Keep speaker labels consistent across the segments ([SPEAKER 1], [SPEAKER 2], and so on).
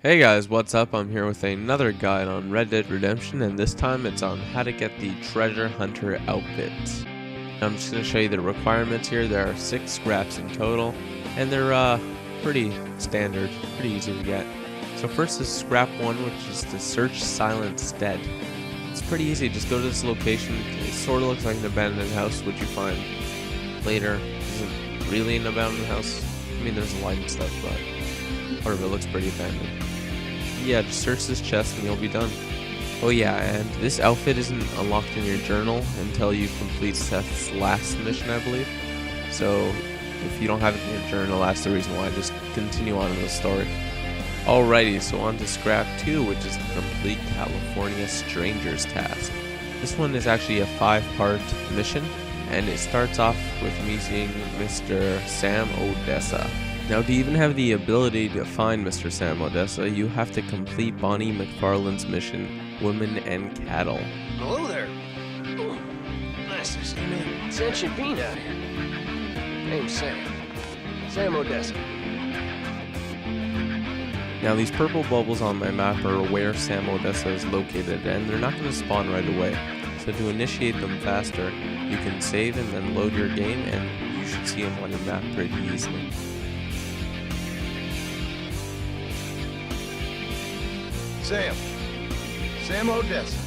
[SPEAKER 1] Hey guys, what's up? I'm here with another guide on Red Dead Redemption, and this time it's on how to get the treasure hunter outfit. I'm just going to show you the requirements here. There are 6 scraps in total, and they're pretty standard, pretty easy to get. So first is scrap 1, which is to search silent Stead. It's pretty easy, just go to this location. It sort of looks like an abandoned house, which you find later isn't really an abandoned house. I mean, there's a light and stuff, but part of it looks pretty abandoned. Yeah, just search this chest and you'll be done. Oh yeah, and this outfit isn't unlocked in your journal until you complete Seth's last mission, I believe. So if you don't have it in your journal, that's the reason why. Just continue on in the story. Alrighty, so on to scrap 2, which is the complete California Strangers task. This one is actually a 5-part mission, and it starts off with me seeing Mr. Sam Odessa. Now, to even have the ability to find Mr. Sam Odessa, you have to complete Bonnie McFarlane's mission, Women and Cattle.
[SPEAKER 2] Hello there. Ooh, nice to see you, man. Sentient being out here. Name's Sam. Sam Odessa.
[SPEAKER 1] Now, these purple bubbles on my map are where Sam Odessa is located, and they're not going to spawn right away. So to initiate them faster, you can save and then load your game, and you should see them on your map pretty easily.
[SPEAKER 3] Sam Odessa.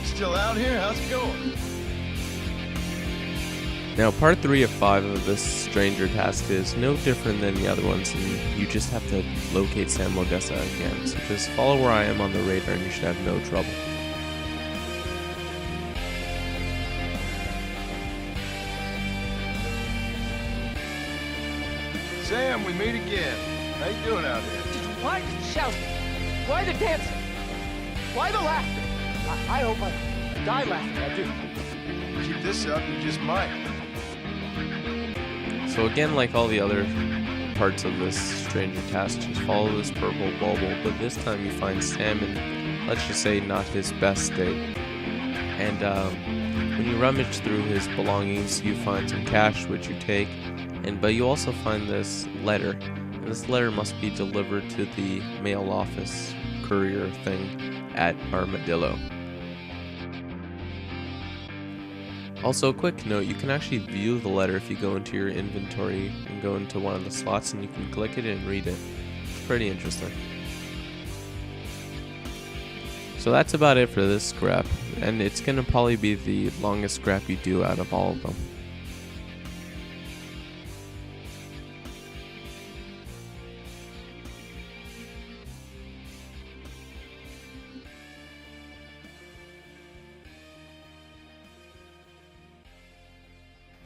[SPEAKER 3] Still out here? How's it going?
[SPEAKER 1] Now, part 3 of 5 of this stranger task is no different than the other ones, and you just have to locate Sam Odessa again. So just follow where I am on the radar and you should have no trouble.
[SPEAKER 3] Sam, we meet again. How you doing out here?
[SPEAKER 2] Why the shouting? Why the dancing? Why the laughter? I hope I die laughing, I do.
[SPEAKER 3] Keep this up, you just might.
[SPEAKER 1] So again, like all the other parts of this stranger task, just follow this purple bubble, but this time you find Sam in, let's just say, not his best state. And when you rummage through his belongings, you find some cash, which you take, but you also find this letter. And this letter must be delivered to the mail office courier thing at Armadillo. Also, a quick note, you can actually view the letter if you go into your inventory and go into one of the slots, and you can click it and read it. It's pretty interesting. So that's about it for this scrap, and it's going to probably be the longest scrap you do out of all of them.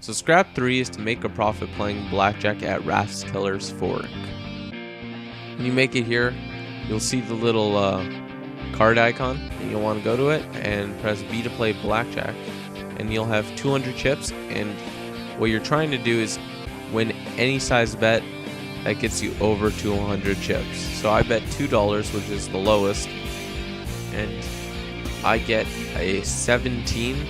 [SPEAKER 1] So scrap 3 is to make a profit playing Blackjack at Rathskeller Fork. When you make it here, you'll see the little card icon, and you'll want to go to it and press B to play Blackjack, and you'll have 200 chips, and what you're trying to do is win any size bet that gets you over 200 chips. So I bet $2, which is the lowest, and I get a 17,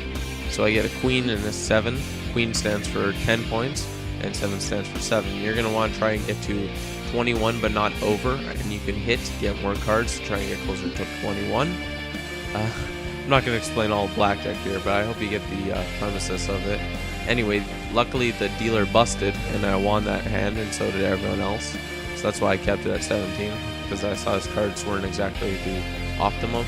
[SPEAKER 1] so I get a queen and a 7. Queen stands for 10 points and 7 stands for 7. You're going to want to try and get to 21 but not over, and you can hit to get more cards to try and get closer to 21. I'm not going to explain all Blackjack here, but I hope you get the premises of it. Anyway, luckily the dealer busted and I won that hand, and so did everyone else. So that's why I kept it at 17, because I saw his cards weren't exactly the optimum.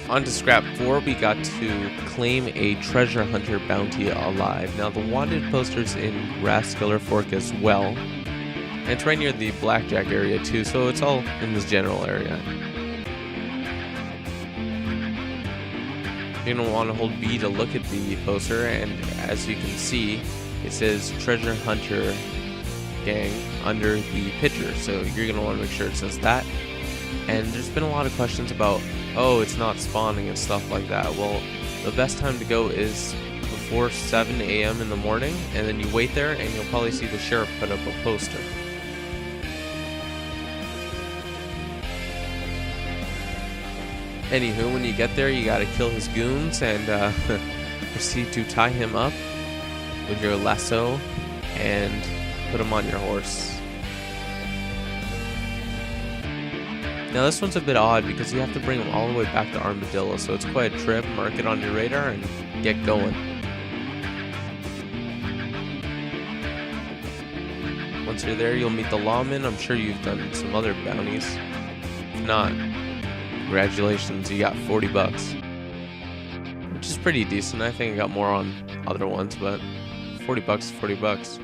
[SPEAKER 1] On to scrap 4, we got to claim a treasure hunter bounty alive. Now the wanted poster's in Rathskeller Fork as well, and it's right near the Blackjack area too, so it's all in this general area. You're going to want to hold B to look at the poster, and as you can see, it says treasure hunter gang under the picture, so you're going to want to make sure it says that. And there's been a lot of questions about, oh, it's not spawning and stuff like that. Well, the best time to go is before 7 a.m. in the morning, and then you wait there and you'll probably see the sheriff put up a poster. Anywho, when you get there, you gotta kill his goons and proceed to tie him up with your lasso and put him on your horse. Now this one's a bit odd because you have to bring him all the way back to Armadillo, so it's quite a trip. Mark it on your radar and get going. Once you're there, you'll meet the lawman. I'm sure you've done some other bounties. If not, congratulations, you got 40 bucks. Which is pretty decent. I think I got more on other ones, but 40 bucks is 40 bucks.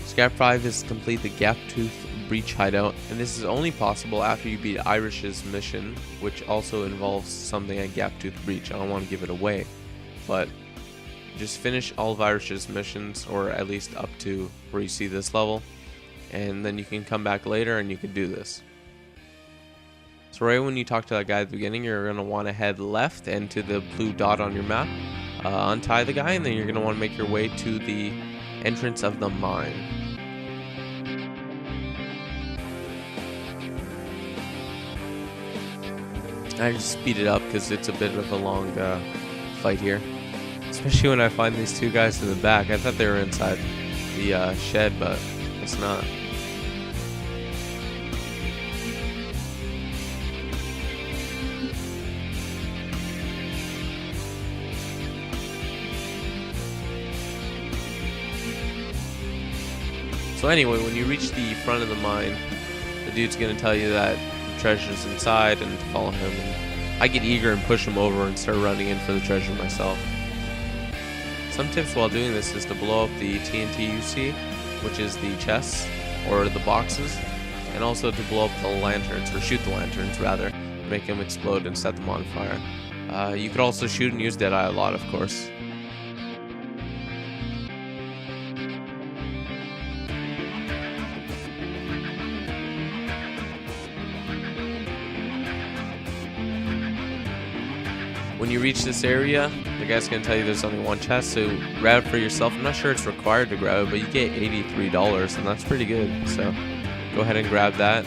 [SPEAKER 1] Step 5 is to complete the Gaptooth breach hideout, and this is only possible after you beat Irish's mission, which also involves something at Gaptooth breach. I don't want to give it away, but just finish all of Irish's missions, or at least up to where you see this level, and then you can come back later and you can do this. So right when you talk to that guy at the beginning, you're going to want to head left and to the blue dot on your map, untie the guy, and then you're going to want to make your way to the entrance of the mine. I just speed it up because it's a bit of a long fight here, especially when I find these two guys in the back. I thought they were inside the shed, but it's not. So anyway, when you reach the front of the mine, the dude's gonna tell you that the treasure's inside and to follow him. And I get eager and push him over and start running in for the treasure myself. Some tips while doing this is to blow up the TNT you see, which is the chests or the boxes, and also to blow up the lanterns, or shoot the lanterns rather, make them explode and set them on fire. You could also shoot and use Deadeye a lot, of course. When you reach this area, the guy's going to tell you there's only one chest, so grab it for yourself. I'm not sure it's required to grab it, but you get $83, and that's pretty good. So go ahead and grab that.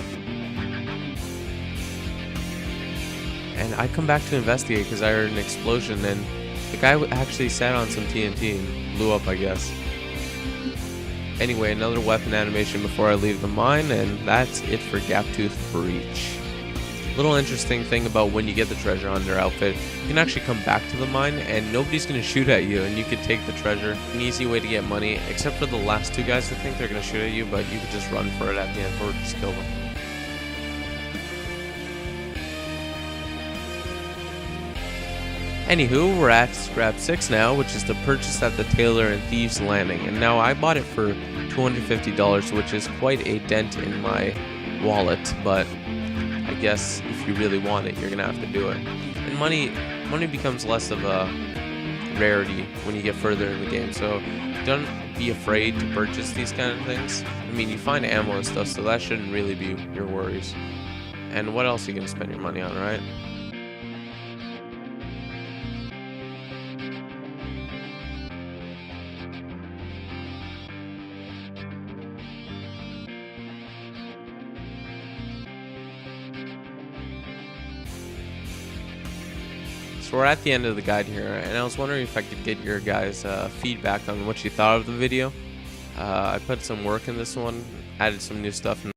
[SPEAKER 1] And I come back to investigate because I heard an explosion, and the guy actually sat on some TNT and blew up, I guess. Anyway, another weapon animation before I leave the mine, and that's it for Gaptooth Breach. Little interesting thing about when you get the treasure on your outfit, you can actually come back to the mine and nobody's going to shoot at you, and you can take the treasure. An easy way to get money, except for the last two guys. I think they're going to shoot at you, but you could just run for it at the end or just kill them. Anywho, we're at scrap 6 now, which is to purchase at the tailor and Thieves Landing, and now I bought it for $250, which is quite a dent in my wallet, but I guess if you really want it, you're gonna have to do it. And money becomes less of a rarity when you get further in the game, so don't be afraid to purchase these kind of things. I mean, you find ammo and stuff, so that shouldn't really be your worries. And what else are you gonna spend your money on, right? So we're at the end of the guide here, and I was wondering if I could get your guys' feedback on what you thought of the video. I put some work in this one, added some new stuff in